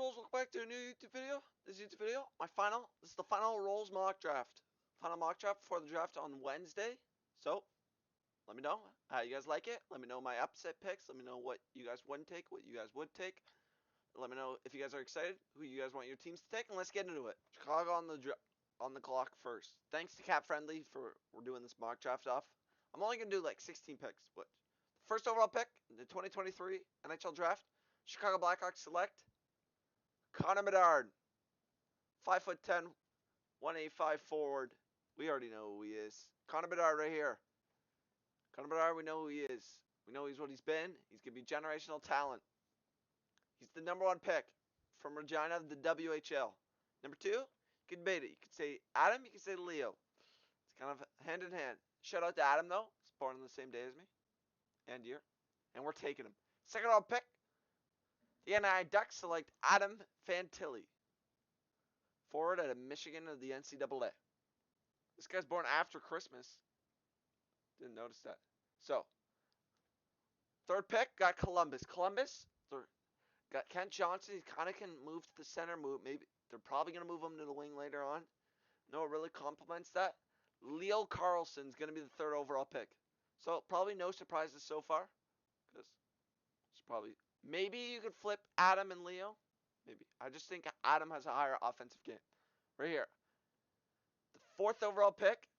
Rolls, welcome back to a new YouTube video. This is this is the final Rolls mock draft. Final mock draft before the draft on Wednesday. So, let me know how you guys like it. Let me know my upset picks. Let me know what you guys wouldn't take, what you guys would take. Let me know if you guys are excited, who you guys want your teams to take, and let's get into it. Chicago on the clock first. Thanks to Cap Friendly for doing this mock draft off. I'm only gonna do like 16 picks, but first overall pick in the 2023 NHL draft, Chicago Blackhawks select Connor Bedard, 5'10", 185 forward. We already know who he is. Connor Bedard right here. Connor Bedard, we know who he is. We know he's what he's been. He's going to be generational talent. He's the number one pick from Regina, the WHL. Number two, you can debate it. You could say Adam, you can say Leo. It's kind of hand in hand. Shout out to Adam, though. He's born on the same day as me and year. And we're taking him. Second round pick, the NI Ducks select Adam Fantilli, forward out of Michigan of the NCAA. This guy's born after Christmas. Didn't notice that. So, third pick, got Columbus. Columbus, got Kent Johnson. He kind of can move to the center. Maybe they're probably going to move him to the wing later on. No, it really complements that. Leo Carlson's going to be the third overall pick. So, probably no surprises so far. Because it's probably, maybe you could flip Adam and Leo. Maybe. I just think Adam has a higher offensive game. Right here. The fourth overall pick,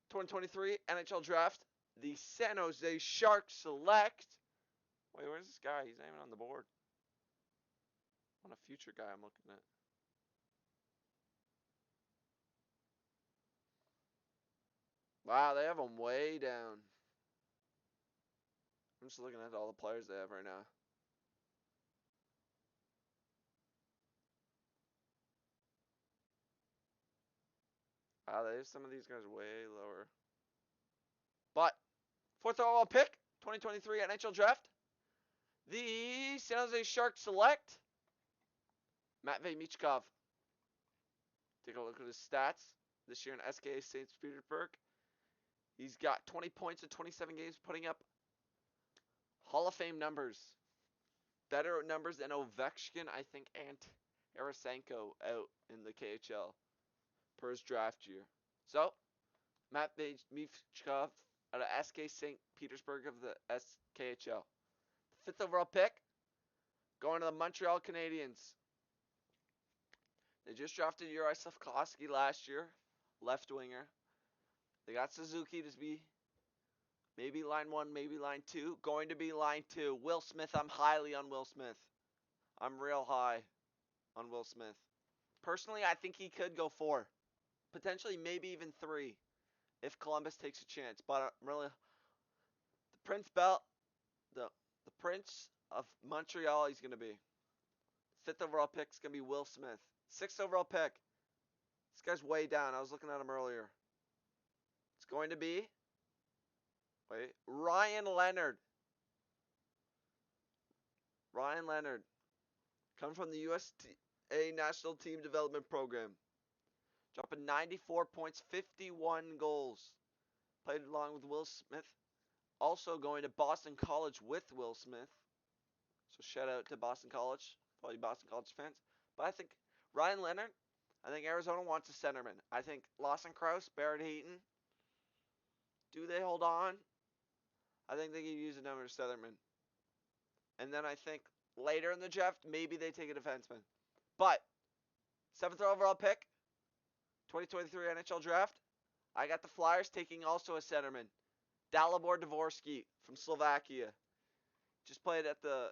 2023 NHL Draft, the San Jose Sharks select. Wait, where's this guy? He's not even on the board. On a future guy I'm looking at. Wow, they have him way down. I'm just looking at all the players they have right now. Wow, they have some of these guys way lower. But, fourth overall pick, 2023 NHL Draft, the San Jose Sharks select Matvei Michkov. Take a look at his stats this year in SKA St. Petersburg. He's got 20 points in 27 games, putting up Hall of Fame numbers. Better numbers than Ovechkin, I think, and Tarasenko out in the KHL per his draft year. So, Matt Michkov out of SK St. Petersburg of the SKHL. Fifth overall pick, going to the Montreal Canadiens. They just drafted Uri Slafkovsky last year, left winger. They got Suzuki to be maybe line one, maybe line two. Going to be line two. Will Smith, I'm highly on Will Smith. I'm real high on Will Smith. Personally, I think he could go 4. Potentially, maybe even 3 if Columbus takes a chance. But really, the Prince Belt, the Prince of Montreal, he's going to be. 5th overall pick is going to be Will Smith. 6th overall pick. This guy's way down. I was looking at him earlier. It's going to be Ryan Leonard. Ryan Leonard. Come from the USA National Team Development Program. Dropping 94 points, 51 goals. Played along with Will Smith. Also going to Boston College with Will Smith. So shout out to Boston College, all you Boston College fans. But I think Ryan Leonard, I think Arizona wants a centerman. I think Lawson Crouse, Barrett Hayton, do they hold on? I think they could use another centerman. And then I think later in the draft, maybe they take a defenseman. But 7th overall pick, 2023 NHL Draft, I got the Flyers taking also a centerman, Dalibor Dvorsky from Slovakia. Just played at the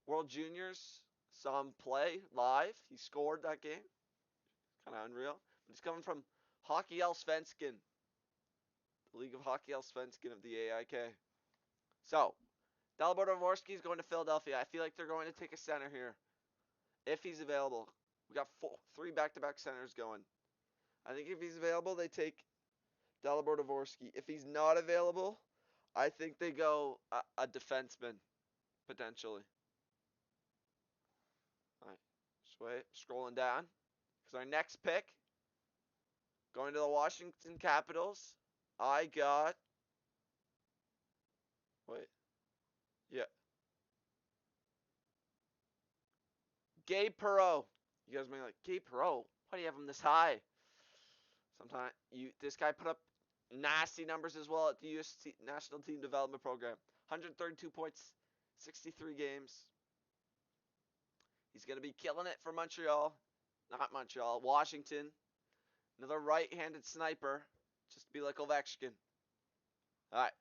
World Juniors. Saw him play live. He scored that game. Kind of unreal. But he's coming from Hockey Allsvenskan, the League of Hockey Allsvenskan of the AIK. So, Dalibor Dvorsky is going to Philadelphia. I feel like they're going to take a center here if he's available. We got 3 back-to-back centers going. I think if he's available, they take Dalibor Dvorsky. If he's not available, I think they go a defenseman, potentially. Alright, just wait, scrolling down. Because our next pick, going to the Washington Capitals, I got, Gabe Perreault. You guys may be like, Gabe Perreault? Why do you have him this high? Sometimes this guy put up nasty numbers as well at the USC National Team Development Program. 132 points, 63 games. He's going to be killing it for Montreal. Not Montreal, Washington. Another right-handed sniper. Just to be like Ovechkin. All right.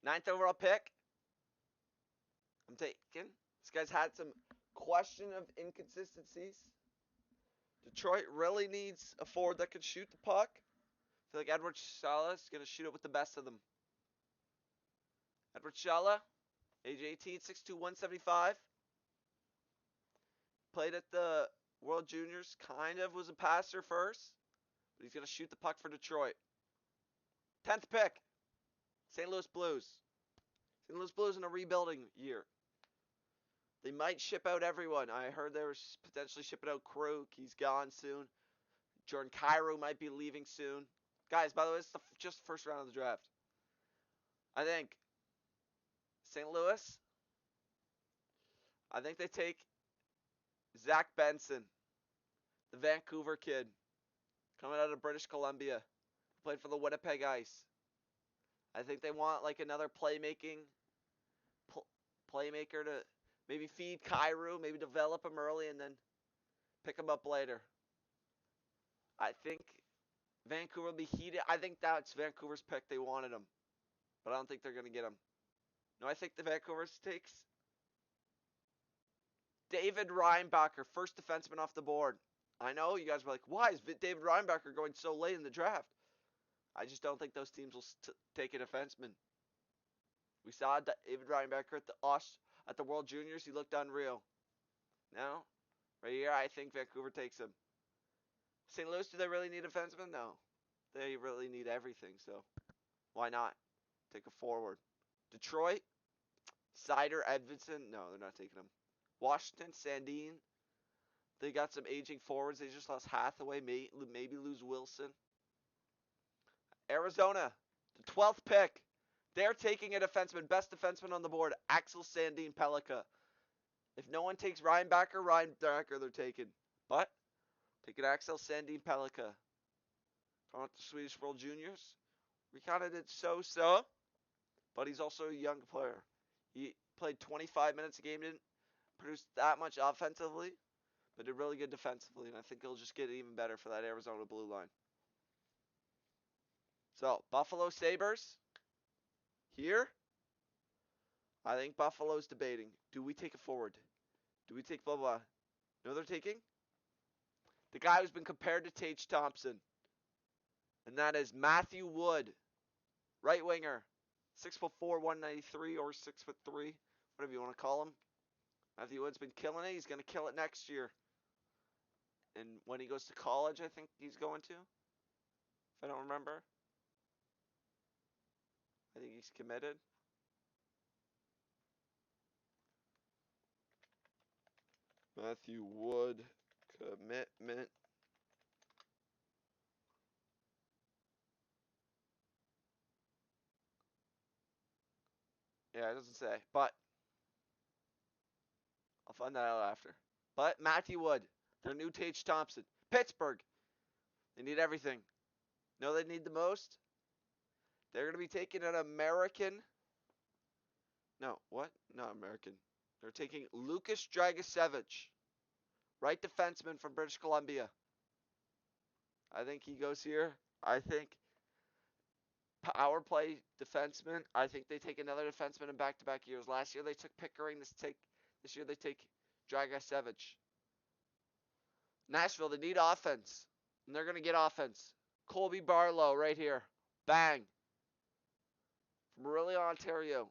9th overall pick. I'm taking. This guy's had some question of inconsistencies. Detroit really needs a forward that can shoot the puck. I feel like Edward Shala is going to shoot it with the best of them. Edward Shala, age 18, 6'2", 175. Played at the World Juniors. Kind of was a passer first. But he's going to shoot the puck for Detroit. 10th pick. St. Louis Blues. St. Louis Blues in a rebuilding year. They might ship out everyone. I heard they were potentially shipping out Krug. He's gone soon. Jordan Kyrou might be leaving soon. Guys, by the way, it's just first round of the draft. I think St. Louis, I think they take Zach Benson, the Vancouver kid, coming out of British Columbia, played for the Winnipeg Ice. I think they want like another playmaker to maybe feed Kyrou, maybe develop him early and then pick him up later. I think Vancouver will be heated. I think that's Vancouver's pick. They wanted him. But I don't think they're going to get him. No, I think the Vancouver takes David Reinbacher, first defenseman off the board. I know you guys were like, why is David Reinbacher going so late in the draft? I just don't think those teams will take a defenseman. We saw David Reinbacher at the World Juniors. He looked unreal. Now, right here, I think Vancouver takes him. St. Louis, do they really need a defenseman? No. They really need everything, so why not take a forward? Detroit, Sider, Edvinsson. No, they're not taking him. Washington, Sandin. They got some aging forwards. They just lost Hathaway, maybe lose Wilson. Arizona, the 12th pick. They're taking a defenseman, best defenseman on the board, Axel Sandin Pellikka. If no one takes Reinbacher, they're taking. But taking Axel Sandin Pellikka. Going to the Swedish World Juniors. We kind of did so-so, but he's also a young player. He played 25 minutes a game, didn't produce that much offensively, but did really good defensively, and I think he'll just get even better for that Arizona blue line. So, Buffalo Sabres. Here, I think Buffalo's debating. Do we take a forward? Do we take blah, blah? No, they're taking the guy who's been compared to Tage Thompson, and that is Matthew Wood, right winger, 6'4", 193, or 6'3", whatever you want to call him. Matthew Wood's been killing it. He's going to kill it next year. And when he goes to college, I think he's going to, if I don't remember. I think he's committed. Matthew Wood, commitment. Yeah, it doesn't say, but I'll find that out after. But Matthew Wood, their new Tage Thompson. Pittsburgh, they need everything. No, they need the most. They're going to be taking an American. No, what? Not American. They're taking Lukas Dragicevic, right defenseman from British Columbia. I think he goes here. I think power play defenseman. I think they take another defenseman in back-to-back years. Last year they took Pickering. This year they take Dragicevic. Nashville, they need offense, and they're going to get offense. Colby Barlow right here. Bang. From Orillia, Ontario.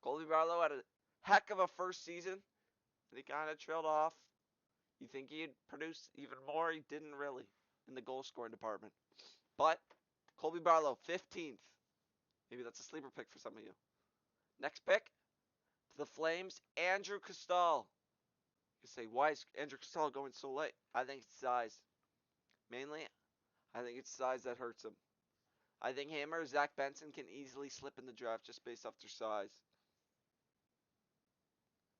Colby Barlow had a heck of a first season, and he kind of trailed off. You think he'd produce even more? He didn't really in the goal-scoring department. But Colby Barlow, 15th. Maybe that's a sleeper pick for some of you. Next pick, to the Flames, Andrew Costal. You say, why is Andrew Costal going so late? I think it's size. Mainly, I think it's size that hurts him. I think him or Zach Benson can easily slip in the draft just based off their size.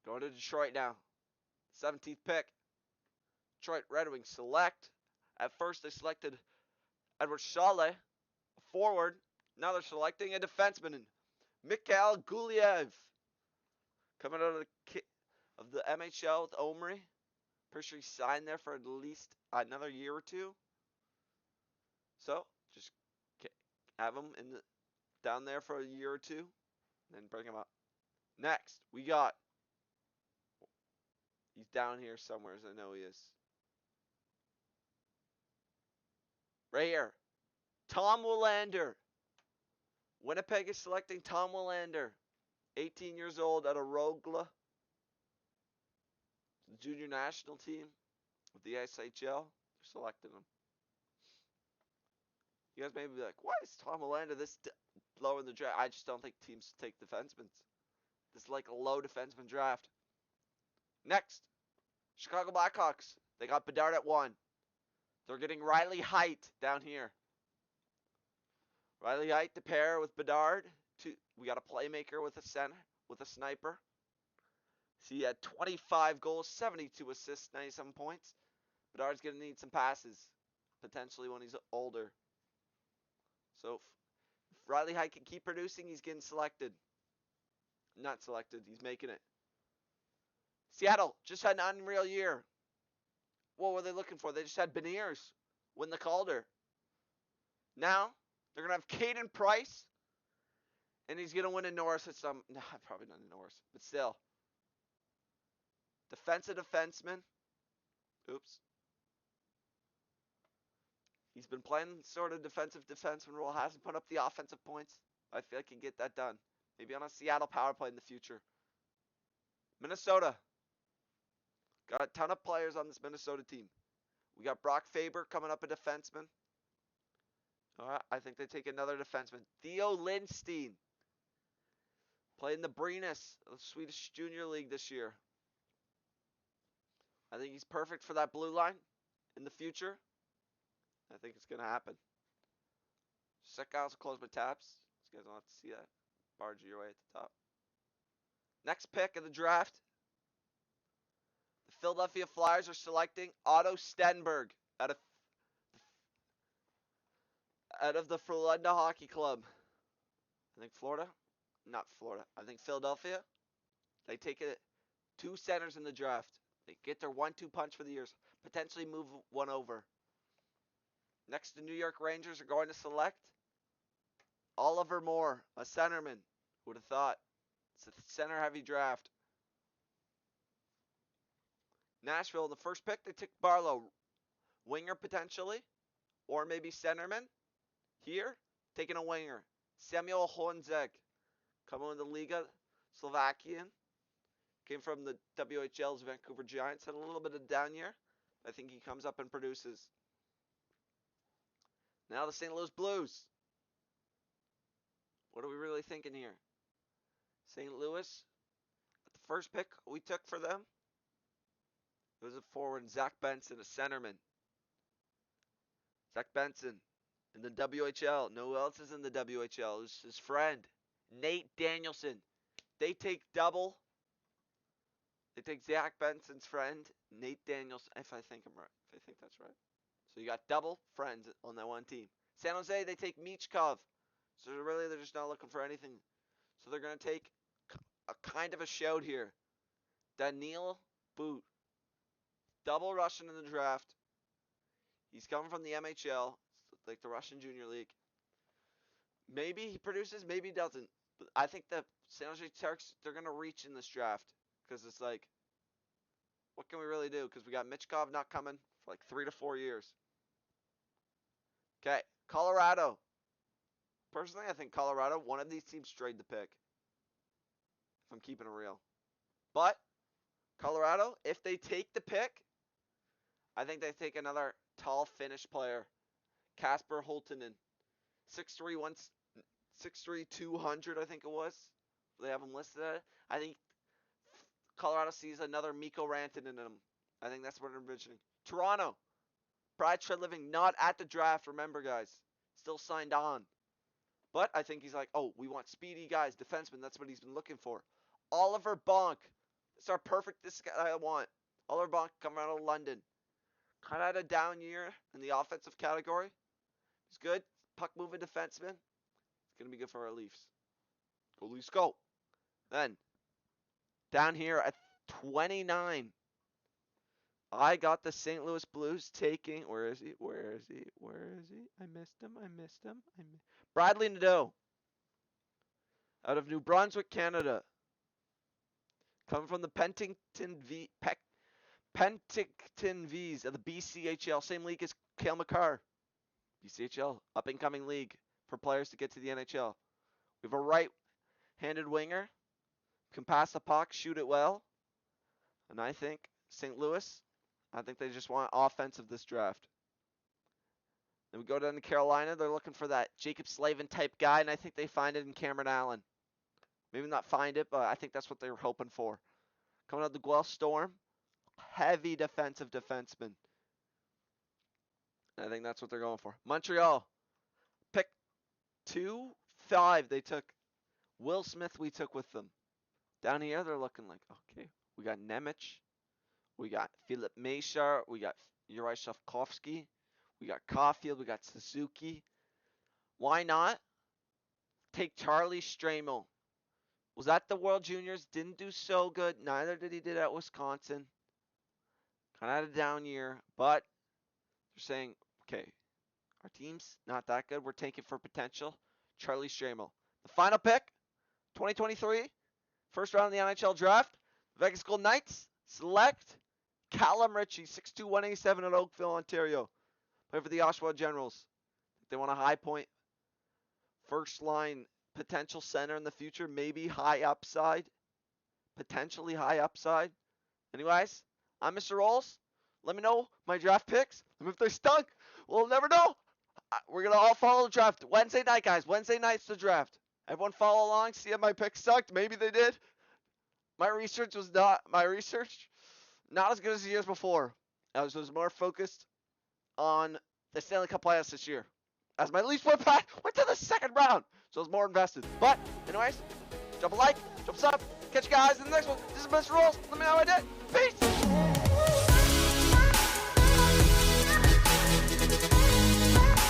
Going to Detroit now. 17th pick, Detroit Red Wings select. At first, they selected Edward Chalet, a forward. Now they're selecting a defenseman, Mikhail Guliev, coming out of the MHL with Omri. Pretty sure he signed there for at least another year or two. So just have him down there for a year or two, and then bring him up. Next, we got. He's down here somewhere, as I know he is. Right here, Tom Willander. Winnipeg is selecting Tom Willander, 18 years old, out of Rogla, the junior national team with the SHL. They're selecting him. You guys may be like, why is Tom Willander this low in the draft? I just don't think teams take defensemen. This is like a low defenseman draft. Next, Chicago Blackhawks. They got Bedard at 1. They're getting Riley Heidt down here. Riley Heidt to pair with Bedard. We got a playmaker with a center, with a sniper. See, he had 25 goals, 72 assists, 97 points. Bedard's going to need some passes, potentially when he's older. So if Riley Heidt can keep producing, he's getting selected. Not selected, he's making it. Seattle just had an unreal year. What were they looking for? They just had Beniers win the Calder. Now, they're going to have Caden Price, and he's going to win in Norris at some... No, probably not in Norris, but still. Defensive defenseman. Oops. He's been playing sort of defensive defenseman role. Hasn't put up the offensive points. I feel like he can get that done. Maybe on a Seattle power play in the future. Minnesota. Got a ton of players on this Minnesota team. We got Brock Faber coming up, a defenseman. All right, I think they take another defenseman. Theo Lindstein. Playing the Brynäs, the Swedish Junior League this year. I think he's perfect for that blue line in the future. I think it's going to happen. Second, I'll close my tabs. You guys don't have to see that. Barge your way at the top. Next pick of the draft. The Philadelphia Flyers are selecting Otto Stenberg out of the Frölunda Hockey Club. I think Florida. Not Florida. I think Philadelphia. They take it 2 centers in the draft. They get their 1-2 punch for the years. Potentially move one over. Next, the New York Rangers are going to select Oliver Moore, a centerman. Who would have thought? It's a center-heavy draft. Nashville, the first pick, they took Barlow. Winger, potentially. Or maybe centerman. Here, taking a winger. Samuel Honzek. Coming in the Liga, Slovakian. Came from the WHL's Vancouver Giants. Had a little bit of down year. I think he comes up and produces. Now the St. Louis Blues. What are we really thinking here? St. Louis, the first pick we took for them, it was a forward, Zach Benson, a centerman. Zach Benson in the WHL. No one else is in the WHL. It's his friend, Nate Danielson. They take double. They take Zach Benson's friend, Nate Danielson, if I think I'm right. If I think that's right. So you got double friends on that one team. San Jose, they take Michkov. So really, they're just not looking for anything. So they're going to take a kind of a shout here. Daniil Boot. Double Russian in the draft. He's coming from the MHL, like the Russian Junior League. Maybe he produces, maybe he doesn't. But I think the San Jose Sharks, they're going to reach in this draft. Because it's like, what can we really do? Because we got Michkov not coming for like 3 to 4 years. Okay, Colorado. Personally, I think Colorado, one of these teams trade the pick. If I'm keeping it real. But, Colorado, if they take the pick, I think they take another tall Finnish player. Kasper Holtonen. 6'3", 200, I think it was. They have him listed at it. I think Colorado sees another Mikko Rantanen in him. I think that's what I'm envisioning. Toronto. Brad Treliving not at the draft, remember, guys. Still signed on. But I think he's like, oh, we want speedy guys, defensemen. That's what he's been looking for. Oliver Bonk. It's our perfect, this guy I want. Allerbach coming out of London. Kind of had a down year in the offensive category. He's good. Puck moving defenseman. It's going to be good for our Leafs. Go Leafs, go. Then, down here at 29, I got the St. Louis Blues taking. Where is he? I missed him. Bradley Nadeau. Out of New Brunswick, Canada. Coming from the Penticton V's of the BCHL. Same league as Cale Makar. BCHL, up and coming league for players to get to the NHL. We have a right-handed winger. Can pass the puck, shoot it well. And I think St. Louis, I think they just want offensive this draft. Then we go down to Carolina. They're looking for that Jacob Slavin type guy, and I think they find it in Cameron Allen. Maybe not find it, but I think that's what they were hoping for. Coming out of the Guelph Storm, heavy defensive defenseman. I think that's what they're going for. Montreal, pick 2-5. They took Will Smith. We took with them. Down here, they're looking like, okay, we got Nemec. We got Philip Meshar. We got Uri Slavkovsky. We got Caulfield. We got Suzuki. Why not take Charlie Stramel? Was at the World Juniors. Didn't do so good. Neither did he did at Wisconsin. Kind of had a down year. But they're saying, okay, our team's not that good. We're taking for potential. Charlie Stramel. The final pick, 2023. First round of the NHL draft. Vegas Golden Knights select Callum Ritchie, 6'2", 187 at Oakville, Ontario. Play for the Oshawa Generals. They want a high point, first line potential center in the future, maybe high upside, potentially high upside. Anyways, I'm Mr. Rolls. Let me know my draft picks. Let me if they're stunk. We'll never know. We're going to all follow the draft. Wednesday night, guys. Wednesday night's the draft. Everyone follow along. See if my picks sucked. Maybe they did. My research was not as good as the years before. I was more focused on the Stanley Cup playoffs this year. As my Leafs went to the second round. So I was more invested. But, anyways, drop a like, drop a sub. Catch you guys in the next one. This is Mr. Rolls. Let me know how I did. Peace.